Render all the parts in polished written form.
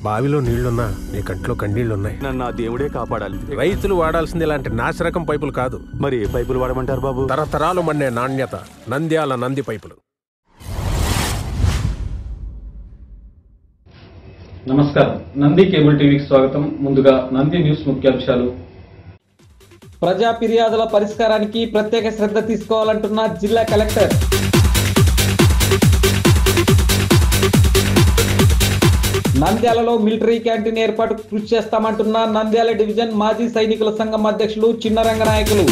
బావిలో నీళ్లున్నా నీ కంట్లో కన్నీళ్లున్నాయి. నన్ను ఆ దేవుడే కాపాడాలి. రైతులు వాడాల్సింది ఇలాంటి నాసిరకం పైపులు కాదు. మరి ఏ పైపులు వాడమంటారు బాబు? తరతరాలు మన్నే నాణ్యత నంద్యాల నంది పైపులు. నమస్కారం, నంది కేబుల్ టీవీకి స్వాగతం. ముందుగా నంది న్యూస్ ముఖ్యాంశాలు. ప్రజా ఫిర్యాదుల పరిష్కారానికి ప్రత్యేక శ్రద్ధ తీసుకోవాలంటున్న జిల్లా కలెక్టర్. నంద్యాలలో మిలిటరీ క్యాంటీన్ ఏర్పాటుకు కృషి చేస్తామంటున్న నంద్యాల డివిజన్ మాజీ సైనికుల సంఘం అధ్యక్షులు చిన్నరంగనాయకులు.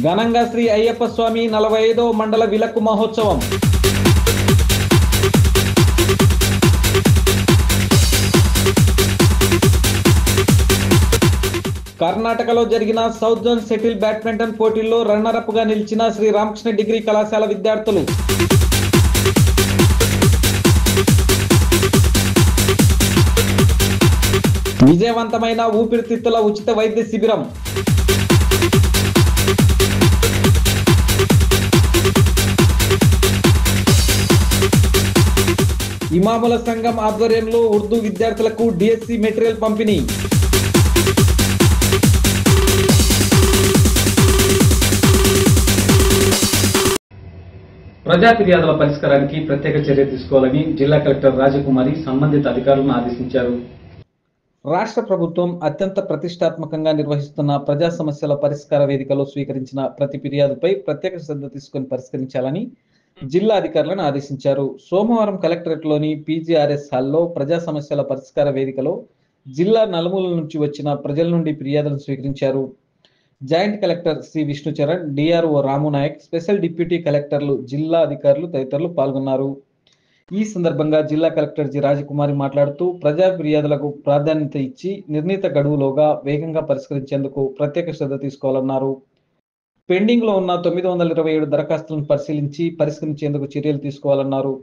ఘనంగా శ్రీ అయ్యప్ప స్వామి 45వ మండల విలక్కు మహోత్సవం. కర్ణాటకలో జరిగిన సౌత్ జోన్ సెటిల్ బ్యాడ్మింటన్ పోటీల్లో రన్నరప్ గా నిలిచిన శ్రీ రామకృష్ణ డిగ్రీ కళాశాల విద్యార్థులు. విజయవంతమైన ఊపిరితిత్తుల ఉచిత వైద్య శిబిరం. ఇమాముల సంఘం ఆధ్వర్యంలో ఉర్దూ విద్యార్థులకు డిఎస్సి మెటీరియల్ పంపిణీ. ప్రజా ఫిర్యాదుల పరిష్కారానికి ప్రత్యేక చర్య తీసుకోవాలని జిల్లా కలెక్టర్ రాజకుమారి సంబంధిత అధికారులను ఆదేశించారు. రాష్ట్ర ప్రభుత్వం అత్యంత ప్రతిష్టాత్మకంగా నిర్వహిస్తున్న ప్రజా సమస్యల పరిష్కార వేదికలో స్వీకరించిన ప్రతి ఫిర్యాదుపై ప్రత్యేక శ్రద్ధ తీసుకుని పరిష్కరించాలని జిల్లా అధికారులను ఆదేశించారు. సోమవారం కలెక్టరేట్లోని పీజీఆర్ఎస్ హాల్లో ప్రజా సమస్యల పరిష్కార వేదికలో జిల్లా నలుమూలల నుంచి వచ్చిన ప్రజల నుండి ఫిర్యాదులను స్వీకరించారు. Joint collector Shri Vishnucharan, DRO Ramunayak, special deputy కలెక్టర్లు, జిల్లా అధికారులు తదితరులు పాల్గొన్నారు. ఈ సందర్భంగా జిల్లా కలెక్టర్ జి రాజకుమారి మాట్లాడుతూ ప్రజా ఫిర్యాదులకు ప్రాధాన్యత ఇచ్చి నిర్ణీత గడువులోగా వేగంగా పరిష్కరించేందుకు ప్రత్యేక శ్రద్ధ తీసుకోవాలన్నారు. పెండింగ్ లో ఉన్న 927 దరఖాస్తులను పరిశీలించి పరిష్కరించేందుకు చర్యలు తీసుకోవాలన్నారు.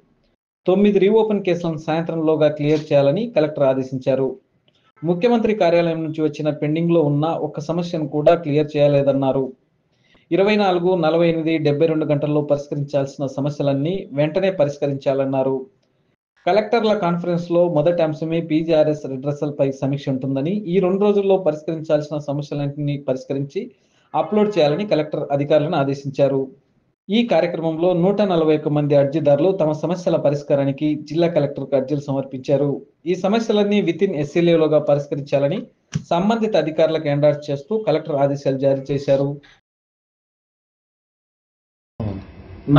9 రీఓపెన్ కేసులను సాయంత్రంలోగా క్లియర్ చేయాలని కలెక్టర్ ఆదేశించారు. ముఖ్యమంత్రి కార్యాలయం నుంచి వచ్చిన పెండింగ్ లో ఉన్న ఒక్క సమస్యను కూడా క్లియర్ చేయలేదన్నారు. 24, 48, 72 గంటల్లో పరిష్కరించాల్సిన సమస్యలన్నీ వెంటనే పరిష్కరించాలన్నారు. కలెక్టర్ల కాన్ఫరెన్స్ లో మొదటి అంశమే పీజీఆర్ఎస్ రిడ్రసల్ పై సమీక్ష ఉంటుందని, ఈ 2 రోజుల్లో పరిష్కరించాల్సిన సమస్యలన్నింటినీ పరిష్కరించి అప్లోడ్ చేయాలని కలెక్టర్ అధికారులను ఆదేశించారు. ఈ కార్యక్రమంలో 141 మంది అర్జీదారులు తమ సమస్యల పరిష్కారానికి జిల్లా కలెక్టర్కు అర్జీలు సమర్పించారు. ఈ సమస్యలన్నీ వితిన్ ఎస్ఎల్ఏలోగా పరిష్కరించాలని సంబంధిత అధికారులకు ఎండార్స్ చేస్తూ కలెక్టర్ ఆదేశాలు జారీ చేశారు.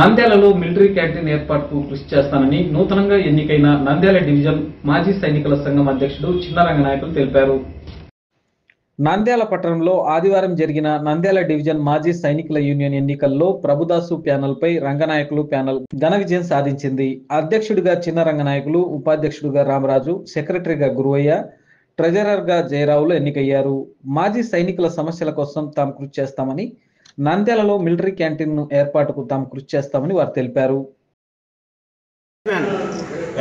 నంద్యాలలో మిలిటరీ క్యాంటీన్ ఏర్పాటుకు కృషి చేస్తానని నూతనంగా ఎన్నికైన నంద్యాల డివిజన్ మాజీ సైనికుల సంఘం అధ్యక్షుడు చిన్నరంగనాయకులు తెలిపారు. నంద్యాల పట్టణంలో ఆదివారం జరిగిన నంద్యాల డివిజన్ మాజీ సైనికుల యూనియన్ ఎన్నికల్లో ప్రభుదాసు ప్యానెల్ పై రంగనాయకులు ప్యానెల్ ఘన విజయం సాధించింది. అధ్యక్షుడిగా చిన్న రంగనాయకులు, ఉపాధ్యక్షుడిగా రామరాజు, సెక్రటరీగా గురువయ్య, ట్రెజరర్ గా జయరావులు ఎన్నికయ్యారు. మాజీ సైనికుల సమస్యల కోసం తాము కృషి చేస్తామని, నంద్యాలలో మిలిటరీ క్యాంటీన్ ఏర్పాటుకు తాము కృషి చేస్తామని వారు తెలిపారు.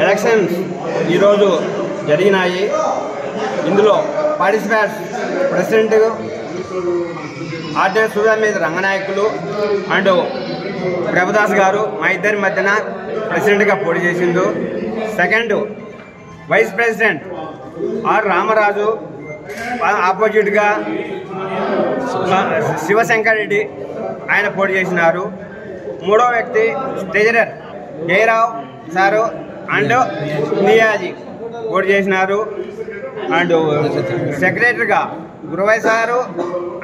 ఎలక్షన్స్ ఈరోజు జరిగినాయి. ఇందులో పార్టిసిపేట్స్ ప్రెసిడెంట్ ఆర్డినెన్స్ సుధా మీద రంగనాయకులు అండ్ ప్రభుదాస్ గారు మా ఇద్దరి మధ్యన ప్రెసిడెంట్గా పోటీ చేసిండు. Second vice president R Ramaraju, ఆపోజిట్గా శివశంకర్ రెడ్డి ఆయన పోటీ చేసినారు. మూడో వ్యక్తి treasurer Jayarao sir and Niyazi పోటీ చేసినారు. అండ్ సెక్రటరీగా Guruvayya sir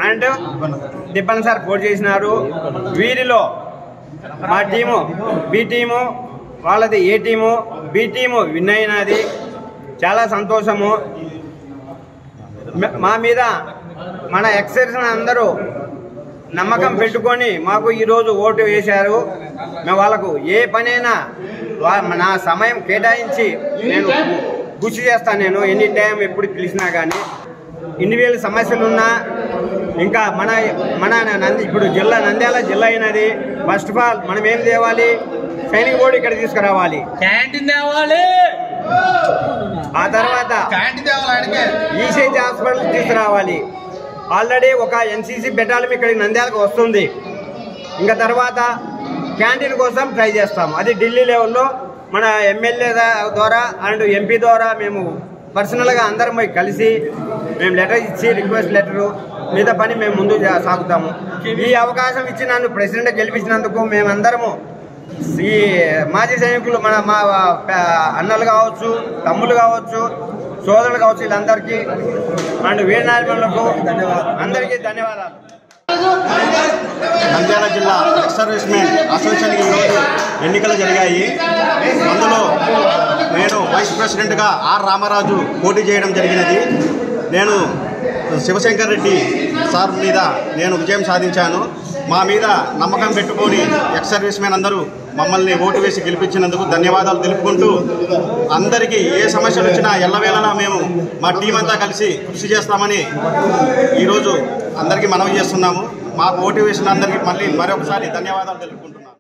and Dibban sir పోటీ చేసినారు. వీరిలో మా టీము బి టీము, వాళ్ళది A team, B team win అయినది. చాలా సంతోషము. మా మీద మన ఎక్సర్సైజ్ అందరూ నమ్మకం పెట్టుకొని మాకు ఈరోజు ఓటు వేశారు. మేము వాళ్ళకు ఏ పనైనా నా సమయం కేటాయించి నేను కృషి చేస్తాను. నేను ఎనీ టైం ఎప్పుడు పిలిచినా కానీ ఇండివిజువల్ సమస్యలున్నా ఇంకా మన ఇప్పుడు జిల్లా నంద్యాల జిల్లా అయినది. ఫస్ట్ ఆఫ్ ఆల్ మనం ఏం తేవాలి, సైనిక బోర్డు ఇక్కడ తీసుకురావాలి, క్యాంటీన్ తేవాలి. ఆ తర్వాత ఈసీహెచ్ హాస్పిటల్ తీసుకురావాలి. ఆల్రెడీ ఒక ఎన్సీసీ బెటాలియన్ ఇక్కడికి నంద్యాలకు వస్తుంది. ఇంకా తర్వాత క్యాంటీన్ కోసం ట్రై చేస్తాము. అది ఢిల్లీ లెవెల్లో మన ఎమ్మెల్యే ద్వారా అండ్ ఎంపీ ద్వారా మేము పర్సనల్గా అందరం పోయి కలిసి మేము లెటర్ ఇచ్చి రిక్వెస్ట్ లెటరు మీద పని మేము ముందు సాగుతాము. ఈ అవకాశం ఇచ్చి నన్ను ప్రెసిడెంట్ గెలిపించినందుకు మేమందరము ఈ మాజీ సైనికులు మా అన్నలు కావచ్చు, తమ్ముళ్ళు కావచ్చు, సోదరులు కావచ్చు, వీళ్ళందరికీ అండ్ వీరనాయకులకు అందరికీ ధన్యవాదాలు. నంద్యాల జిల్లా ఎక్స్ సర్వీస్మెన్ అసోసియేషన్కి ఈరోజు ఎన్నికలు జరిగాయి. అందులో నేను వైస్ ప్రెసిడెంట్గా ఆర్ రామరాజు పోటీ చేయడం జరిగినది. నేను శివశంకర్ రెడ్డి సార్ మీద నేను విజయం సాధించాను. మా మీద నమ్మకం పెట్టుకొని ఎక్స్ సర్వీస్మెన్ అందరూ మమ్మల్ని ఓటు వేసి గెలిపించినందుకు ధన్యవాదాలు తెలుపుకుంటూ, అందరికీ ఏ సమస్యలు వచ్చినా ఎల్లవేళలా మేము మా టీం అంతా కలిసి కృషి చేస్తామని ఈరోజు అందరికీ మనవి చేస్తున్నాము. మాకు ఓటు వేసిన అందరికీ మళ్ళీ మరొకసారి ధన్యవాదాలు తెలుపుకుంటున్నాము.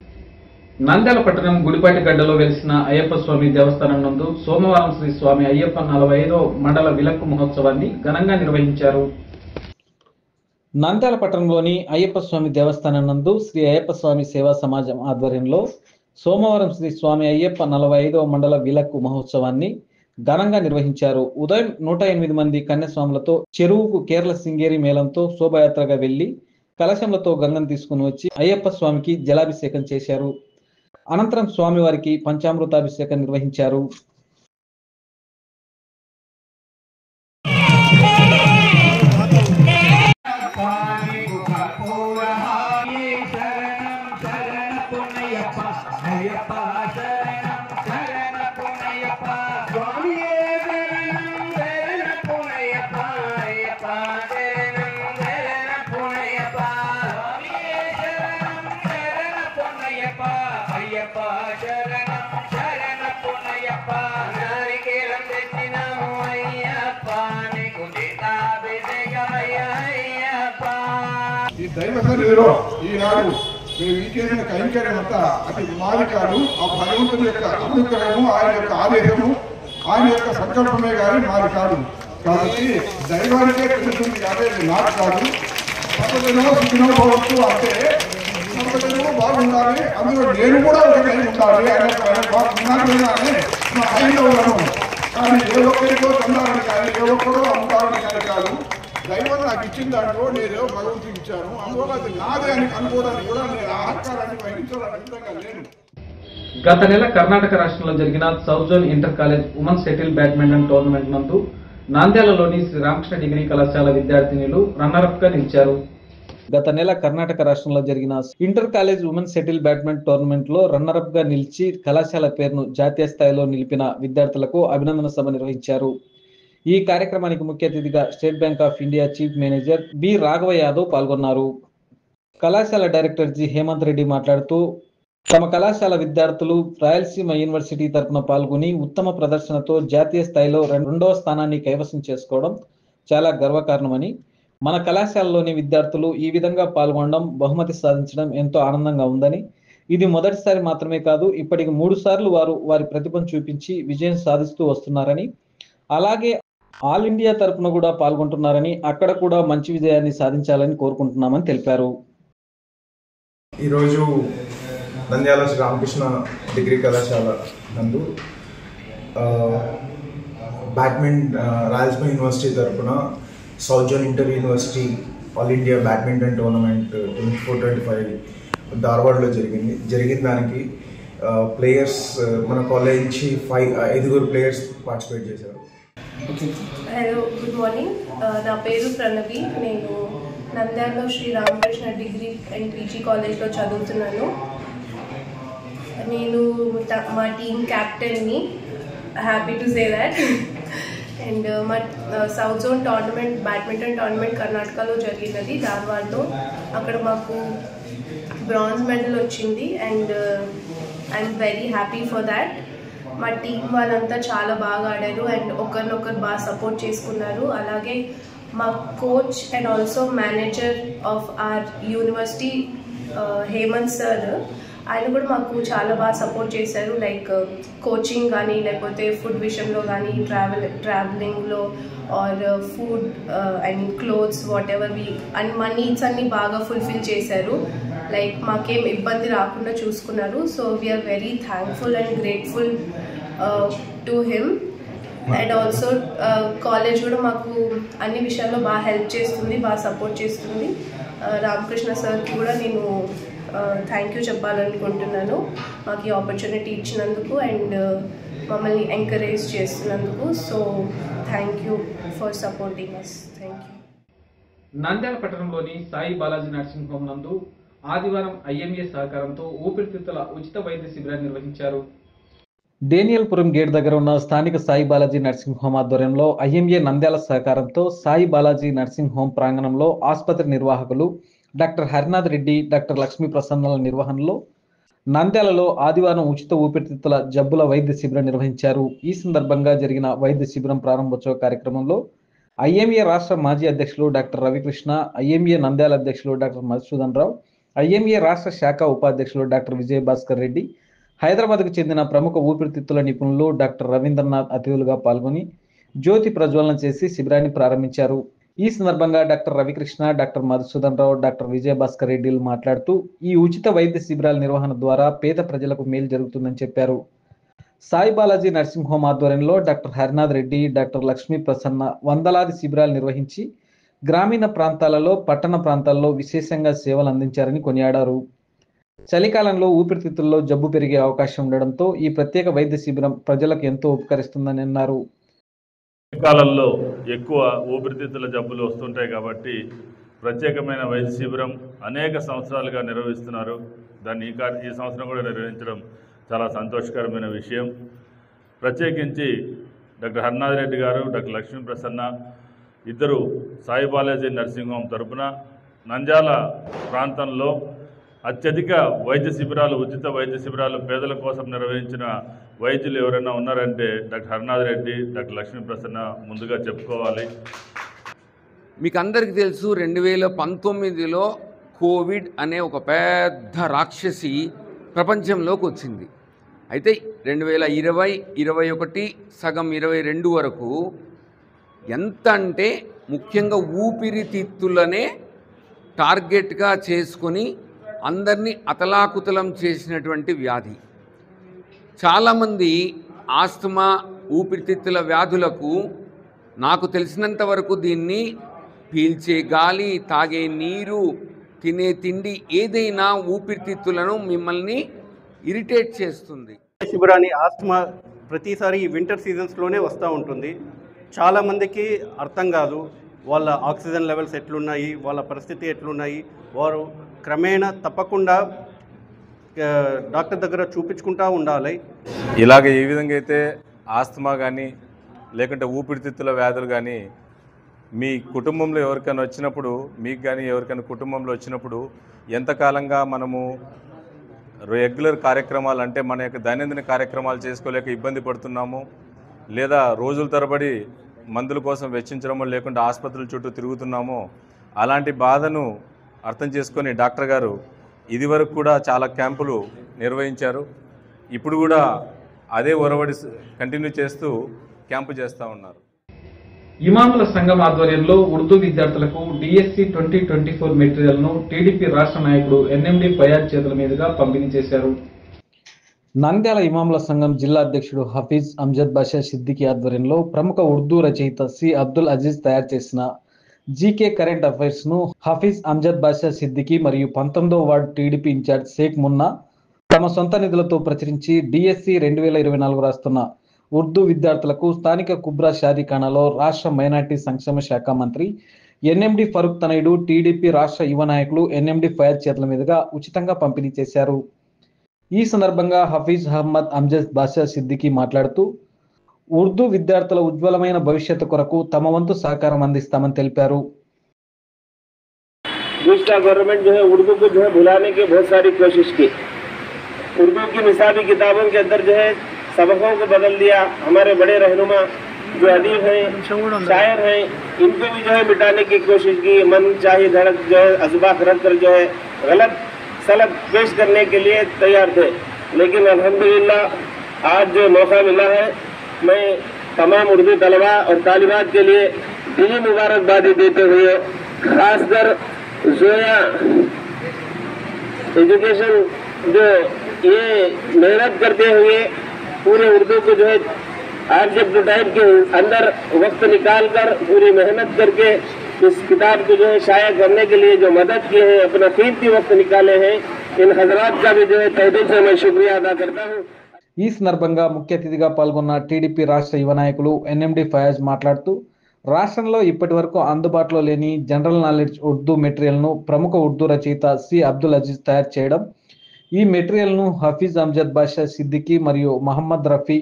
నంద్యాల పట్టణం గుడిపాటి గడ్డలో వెలిసిన అయ్యప్ప స్వామి దేవస్థానం నందు సోమవారం శ్రీ స్వామి అయ్యప్ప 45వ మండల విలక్కు మహోత్సవాన్ని ఘనంగా నిర్వహించారు. నంద్యాల పట్టణంలోని అయ్యప్ప స్వామి దేవస్థానం నందు శ్రీ అయ్యప్ప స్వామి సేవా సమాజం ఆధ్వర్యంలో సోమవారం శ్రీ స్వామి అయ్యప్ప 45వ మండల విలక్కు మహోత్సవాన్ని ఘనంగా నిర్వహించారు. ఉదయం 108 మంది కన్యాస్వాములతో చెరువుకు కేరళ సింగేరి మేళంతో శోభయాత్రగా వెళ్లి కలశంలతో గంగను తీసుకుని వచ్చి అయ్యప్ప స్వామికి జలాభిషేకం చేశారు. అనంతరం స్వామివారికి పంచామృతాభిషేకం నిర్వహించారు. ఈ దైవ సన్నిధిలో ఈనాడు మేము చేసిన కైంకర్యం అంతా అది మాది కాదు. ఆ భగవంతుని యొక్క అనుగ్రహము, ఆయన యొక్క ఆదేశము, ఆయన యొక్క సంకల్పమే కానీ మాది కాదు. కాబట్టి దైవానికే తెలుస్తుంది కానీ నాకు కాదు. సర్వజనో సుఖినో భవత్తు అంటే సర్వజనము బాగుండాలి, అందులో నేను కూడా ఒకటి ఉండాలి అనే ఆయనలో ఉన్నాను. కానీ ఏ ఒక్కరికో పొందాలని కానీ ఏ ఒక్కరో అమ్ముతారని కానీ కాదు. దైవం నాకు ఇచ్చిన దాంట్లో నేనేదో భగవంతుడికి ఇచ్చాను, అందువల్ల అది నాదే అని అనుకోవడానికి కూడా నేను అహంకారాన్ని వహించాలని విధంగా లేను. గత నెల కర్ణాటక రాష్ట్రంలో జరిగిన south zone inter college women's shuttle badminton tournament నందు నాంద్యాలలోని శ్రీ రామకృష్ణ డిగ్రీ కళాశాల విద్యార్థినులు రన్నరప్ గా నిలిచారు. గత నెల కర్ణాటక రాష్ట్రంలో జరిగిన inter college women's shuttle badminton tournament లో రన్నరప్ గా నిలిచి కళాశాల పేరును జాతీయ స్థాయిలో నిలిపిన విద్యార్థులకు అభినందన సభ నిర్వహించారు. ఈ కార్యక్రమానికి ముఖ్య అతిథిగా State Bank of India chief manager B Raghava Yadav పాల్గొన్నారు. కళాశాల డైరెక్టర్ జి హేమంత్ రెడ్డి మాట్లాడుతూ తమ కళాశాల విద్యార్థులు రాయలసీమ యూనివర్సిటీ తరఫున పాల్గొని ఉత్తమ ప్రదర్శనతో జాతీయ స్థాయిలో 2వ స్థానాన్ని కైవసం చేసుకోవడం చాలా గర్వకారణమని, మన కళాశాలలోని విద్యార్థులు ఈ విధంగా పాల్గొనడం, బహుమతి సాధించడం ఎంతో ఆనందంగా ఉందని, ఇది మొదటిసారి మాత్రమే కాదు, ఇప్పటికి 3 సార్లు వారు వారి ప్రతిభను చూపించి విజయం సాధిస్తూ వస్తున్నారని, అలాగే ఆల్ ఇండియా తరఫున కూడా పాల్గొంటున్నారని, అక్కడ కూడా మంచి విజయాన్ని సాధించాలని కోరుకుంటున్నామని తెలిపారు. ఈరోజు నంద్యాల శ్రీ రామకృష్ణ డిగ్రీ కళాశాల నందు రాయలసీమ యూనివర్సిటీ తరఫున south zone inter university all India badminton tournament 24-25 ధార్వాడ్లో జరిగిన దానికి ప్లేయర్స్ మన కాలేజ్ నుంచి 5 ప్లేయర్స్ పార్టిసిపేట్ చేశారు. Hello, good morning. నా పేరు ప్రణవి. నేను నంద్యాలలో Shri Ramakrishna degree and PG కాలేజ్లో చదువుతున్నాను. నేను మా టీమ్ క్యాప్టెన్ని, happy to say that. And మా south zone tournament badminton tournament కర్ణాటకలో జరిగినది, ధార్వాడ్లో. అక్కడ మాకు బ్రాంజ్ మెడల్ వచ్చింది and I'm very happy for that. మా టీం వాళ్ళంతా చాలా బాగా ఆడారు అండ్ ఒకరినొకరు బాగా సపోర్ట్ చేసుకున్నారు. అలాగే మా coach and also manager of our university Hemant sir, ఆయన కూడా మాకు చాలా బాగా సపోర్ట్ చేశారు. లైక్ కోచింగ్ కానీ, లేకపోతే ఫుడ్ విషయంలో కానీ, ట్రావెలింగ్లో or food and clothes whatever and మా నీడ్స్ అన్నీ బాగా ఫుల్ఫిల్ చేశారు. లైక్ మాకేం ఇబ్బంది రాకుండా చూసుకున్నారు. So we are very thankful and grateful to him. And also college కూడా మాకు అన్ని విషయాల్లో బాగా హెల్ప్ చేస్తుంది, బాగా సపోర్ట్ చేస్తుంది. రామకృష్ణ సార్కి కూడా నేను థ్యాంక్ యూ చెప్పాలనుకుంటున్నాను మాకు ఈ ఆపర్చునిటీ ఇచ్చినందుకు అండ్ మమ్మల్ని ఎంకరేజ్ చేస్తున్నందుకు. So thank you for supporting us. Thank you. Nandyala పట్టణంలోని సాయి బాలాజీ నర్సింగ్ హోమ్ నందు ఆదివారం ఐఎంఏ సహకారంతో ఊపిరితిత్తుల ఉచిత వైద్య శిబిరాన్ని నిర్వహించారు. డేనియల్పురం గేట్ దగ్గర ఉన్న స్థానిక సాయి బాలాజీ నర్సింగ్ హోమ్ ఆధ్వర్యంలో ఐఎంఏ నంద్యాల సహకారంతో సాయి బాలాజీ నర్సింగ్ హోమ్ ప్రాంగణంలో ఆసుపత్రి నిర్వాహకులు డాక్టర్ హరినాథ్ రెడ్డి, డాక్టర్ లక్ష్మీ ప్రసన్నల నిర్వహణలో నంద్యాలలో ఆదివారం ఉచిత ఊపిరితిత్తుల జబ్బుల వైద్య శిబిరం నిర్వహించారు. ఈ సందర్భంగా జరిగిన వైద్య శిబిరం ప్రారంభోత్సవ కార్యక్రమంలో ఐఎంఏ రాష్ట్ర మాజీ అధ్యక్షులు డాక్టర్ రవికృష్ణ, ఐఎంఏ నంద్యాల అధ్యక్షులు డాక్టర్ మధుసూదన్ రావు, ఐఎంఏ రాష్ట్ర శాఖ ఉపాధ్యక్షులు డాక్టర్ విజయభాస్కర్ రెడ్డి, హైదరాబాద్కు చెందిన ప్రముఖ ఊపిరితిత్తుల నిపుణులు డాక్టర్ రవీంద్రనాథ్ అతిథులుగా పాల్గొని జ్యోతి ప్రజ్వలన చేసి శిబిరాన్ని ప్రారంభించారు. ఈ సందర్భంగా డాక్టర్ రవికృష్ణ, డాక్టర్ మధుసూదన్ రావు, డాక్టర్ విజయభాస్కర్ రెడ్డిలు మాట్లాడుతూ ఈ ఉచిత వైద్య శిబిరాల నిర్వహణ ద్వారా పేద ప్రజలకు మేలు జరుగుతుందని చెప్పారు. సాయి బాలాజీ నర్సింగ్ హోమ్ ఆధ్వర్యంలో డాక్టర్ హరినాథ్ రెడ్డి, డాక్టర్ లక్ష్మీ ప్రసన్న వందలాది శిబిరాలు నిర్వహించి గ్రామీణ ప్రాంతాలలో, పట్టణ ప్రాంతాల్లో విశేషంగా సేవలు అందించారని కొనియాడారు. చలికాలంలో ఊపిరితిత్తుల్లో జబ్బు పెరిగే అవకాశం ఉండడంతో ఈ ప్రత్యేక వైద్య శిబిరం ప్రజలకు ఎంతో ఉపకరిస్తుందని అన్నారు. కాలంలో ఎక్కువ ఊపిరితిత్తుల జబ్బులు వస్తుంటాయి కాబట్టి ప్రత్యేకమైన వైద్య శిబిరం అనేక సంవత్సరాలుగా నిర్వహిస్తున్నారు. దాన్ని ఈ సంవత్సరం కూడా నిర్వహించడం చాలా సంతోషకరమైన విషయం. ప్రత్యేకించి డాక్టర్ హరినాథ్ రెడ్డి గారు, డాక్టర్ లక్ష్మీ ప్రసన్న ఇద్దరు సాయి బాలాజీ నర్సింగ్ హోమ్ తరపున నంద్యాల ప్రాంతంలో అత్యధిక వైద్య శిబిరాలు, ఉచిత వైద్య శిబిరాలు పేదల కోసం నిర్వహించిన వైద్యులు ఎవరైనా ఉన్నారంటే డాక్టర్ హరినాథ్ రెడ్డి, డాక్టర్ లక్ష్మీ ప్రసన్న ముందుగా చెప్పుకోవాలి. మీకు అందరికీ తెలుసు 2019లో కోవిడ్ అనే ఒక పెద్ద రాక్షసి ప్రపంచంలోకి వచ్చింది. అయితే 2020, 2021 సగం 2022 వరకు ఎంత అంటే ముఖ్యంగా ఊపిరితిత్తులనే టార్గెట్గా చేసుకొని అందరినీ అతలాకుతలం చేసినటువంటి వ్యాధి. చాలామంది ఆస్తమా, ఊపిరితిత్తుల వ్యాధులకు నాకు తెలిసినంత వరకు దీన్ని పీల్చే గాలి, తాగే నీరు, తినే తిండి ఏదైనా ఊపిరితిత్తులను మిమ్మల్ని ఇరిటేట్ చేస్తుంది. శిబిరాన్ని ఆస్తమా ప్రతిసారి వింటర్ సీజన్స్లోనే వస్తూ ఉంటుంది. చాలామందికి అర్థం కాదు వాళ్ళ ఆక్సిజన్ లెవెల్స్ ఎట్లున్నాయి, వాళ్ళ పరిస్థితి ఎట్లున్నాయి. వారు క్రమేణా తప్పకుండా డాక్టర్ దగ్గర చూపించుకుంటూ ఉండాలి. ఇలాగ ఏ విధంగా అయితే ఆస్తమా కానీ లేకుంటే ఊపిరితిత్తుల వ్యాధులు కానీ మీ కుటుంబంలో ఎవరికైనా వచ్చినప్పుడు, మీకు కానీ ఎవరికైనా కుటుంబంలో వచ్చినప్పుడు ఎంతకాలంగా మనము రెగ్యులర్ కార్యక్రమాలు అంటే మన యొక్క దైనందిన కార్యక్రమాలు చేసుకోలేక ఇబ్బంది పడుతున్నాము, లేదా రోజుల తరబడి మందుల కోసం వెచ్చించడమో లేకుంటే ఆసుపత్రుల చుట్టూ తిరుగుతున్నామో అలాంటి బాధను అర్థం చేసుకొని డాక్టర్ గారు ఇదివరకు కూడా చాలా క్యాంపులు నిర్వహించారు. ఇప్పుడు కూడా అదే ఒరవడి కంటిన్యూ చేస్తూ క్యాంపు చేస్తూ ఉన్నారు. ఇమాముల సంఘం ఆధ్వర్యంలో ఉర్దూ విద్యార్థులకు డిఎస్సి 2024 మెటీరియల్ను టీడీపీ రాష్ట్ర నాయకుడు ఎన్ఎండి ఫయాజ్ చేతుల మీదుగా పంపిణీ చేశారు. నంద్యాల ఇమాముల సంఘం జిల్లా అధ్యక్షుడు హఫీజ్ అమ్జద్ బాషా సిద్దికి ఆధ్వర్యంలో ప్రముఖ ఉర్దూ రచయిత సి అబ్దుల్ అజీజ్ తయారు చేసిన జీకే కరెంట్ అఫైర్స్ ను హఫీజ్ అమ్జద్ బాషా సిద్దికి మరియు 19వ ward TDP incharge Sheikh Munna తమ సొంత నిధులతో ప్రచురించి డిఎస్సి 2024 రాస్తున్న ఉర్దూ విద్యార్థులకు స్థానిక కుబ్రా షాదీఖానాలో రాష్ట్ర మైనార్టీ సంక్షేమ శాఖ మంత్రి ఎన్ఎండి ఫరూక్ తనయుడు, టీడీపీ రాష్ట్ర యువ నాయకులు ఎన్ఎండి ఫయాజ్ చేతుల మీదుగా ఉచితంగా పంపిణీ చేశారు. ఈ సందర్భంగా హఫీజ్ అహ్మద్ అమ్జద్ బాషా సిద్దికి మాట్లాడుతూ ఉర్దూ విద్యార్థుల ఉజ్వలమైన భవిష్యత్తు కొరకు తమ వంతు సహకారం అందిస్తామని తెలిపారు. दूसरा गवर्नमेंट जो है उर्दू को जो है भुलाने की बहुत सारी कोशिश की. उर्दू की निसाबी किताबों के अंदर जो है सबकों को बदल दिया. हमारे बड़े रहनुमा जो अदीब हैं, शायर हैं, इनको भी जो है मिटाने की कोशिश की. मन चाहे धड़क जो है अजबाक रख कर जो है गलत सलत पेश करने के लिए तैयार थे. लेकिन अल्हम्दुलिल्लाह आज जो मौका मिला है, मैं तमाम उर्दू तलबा और तालिबात के लिए दिली मुबारकबादी देते हुए खासकर जोया एजुकेशन जो ये मेहनत करते हुए पूरे उर्दू को जो है आरजेब टाइप के अंदर वक्त निकाल कर पूरी मेहनत करके इस किताब को जो है शाया करने के लिए जो मदद किए हैं, अपना कीमती वक्त निकाले हैं, इन हजरात का भी जो है तहे दिल से मैं शुक्रिया अदा करता हूँ। ఈ సందర్భంగా ముఖ్య అతిథిగా పాల్గొన్న టీడీపీ రాష్ట్ర యువ నాయకులు ఎన్ఎండి ఫయాజ్ మాట్లాడుతూ రాష్ట్రంలో ఇప్పటి వరకు అందుబాటులో లేని జనరల్ నాలెడ్జ్ ఉర్దూ మెటీరియల్ను ప్రముఖ ఉర్దూ రచయిత సి అబ్దుల్ అజీజ్ తయారు చేయడం, ఈ మెటీరియల్ను హఫీజ్ అమ్జద్ బాషా సిద్దికి మరియు మహమ్మద్ రఫీ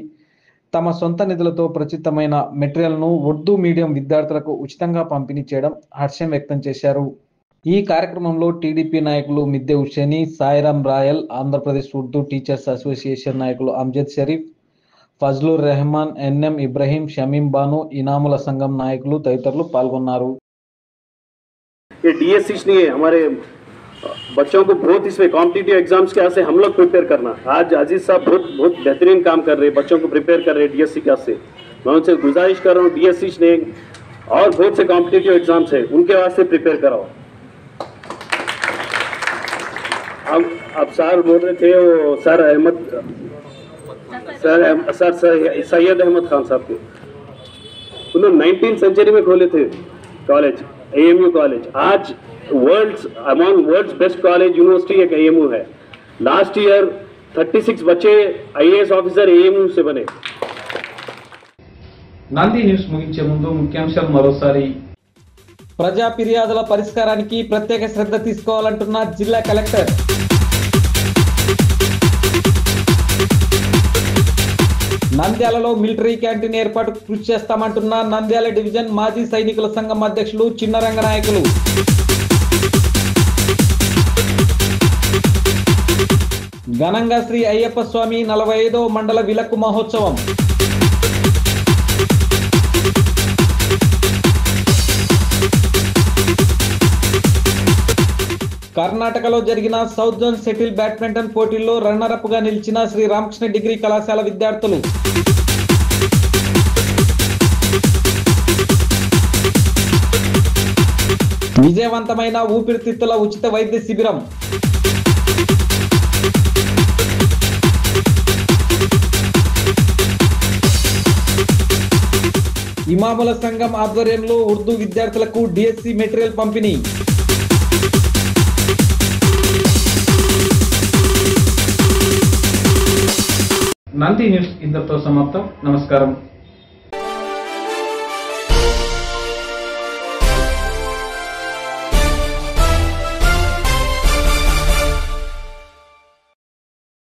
తమ సొంత నిధులతో ప్రచురితమైన మెటీరియల్ను ఉర్దూ మీడియం విద్యార్థులకు ఉచితంగా పంపిణీ చేయడం హర్షం వ్యక్తం చేశారు. ఈ కార్యక్రమంలో టీడీపీ నాయకులు మిద్దె Hussaini, Sairam royal, Andhra Pradesh Urdu teachers association నాయకులు అమ్జద్ షరీఫ్, ఫజ్లుర్ రెహమాన్, ఎన్ఎం ఇబ్రహీం, షమీం బాను, ఇనాముల సంఘం నాయకులు తదితరులు పాల్గొన్నారు. ये डीएससी नहीं है, हमारे बच्चों को बहुत इसमें कॉम्पिटिटिव एग्जाम्स के से हम लोग प्रिपेयर करना। आज अजीज साहब बहुत बेहतरीन काम कर रहे हैं, बच्चों को प्रिपेयर कर रहे हैं डीएससी क्लास से। मैं उनसे गुजारिश कर रहा हूँ डीएससी ने और बहुत से कॉम्पिटिटिव एग्जाम्स है उनके वास्ते प्रिपेयर कराओ। अब सर बोल रहे थे वो सर अहमद सर सैयद अहमद खान साहब के, उन्होंने 19th सेंचुरी में खोले थे कॉलेज, एएमयू कॉलेज। आज वर्ल्ड्स बेस्ट कॉलेज यूनिवर्सिटी एक एएमयू है। लास्ट ईयर 36 बच्चे आईएएस ऑफिसर एएमयू से बने। నాంది న్యూస్ ముగించే ముందు ముఖ్యాంశాలు మరోసారి. ప్రజా ఫిర్యాదుల పరిష్కారానికి ప్రత్యేక శ్రద్ధ తీసుకోవాలంటున్న జిల్లా కలెక్టర్. నంద్యాలలో మిలిటరీ క్యాంటీన్ ఏర్పాటుకు కృషి చేస్తామంటున్న నంద్యాల డివిజన్ మాజీ సైనికుల సంఘం అధ్యక్షులు చిన్నరంగ నాయకులు. ఘనంగా శ్రీ అయ్యప్ప స్వామి 45వ మండల విలక్కు మహోత్సవం. కర్ణాటకలో జరిగిన సౌత్ జోన్ సెటిల్ బ్యాడ్మింటన్ పోటీల్లో రన్నరప్ గా నిలిచిన శ్రీ రామకృష్ణ డిగ్రీ కళాశాల విద్యార్థులు. విజయవంతమైన ఊపిరితిత్తుల ఉచిత వైద్య శిబిరం. ఇమాముల సంఘం ఆధ్వర్యంలో ఉర్దూ విద్యార్థులకు డిఎస్సి మెటీరియల్ పంపిణీ. నంది న్యూస్ ఇంతటితో సమాప్తం. నమస్కారం.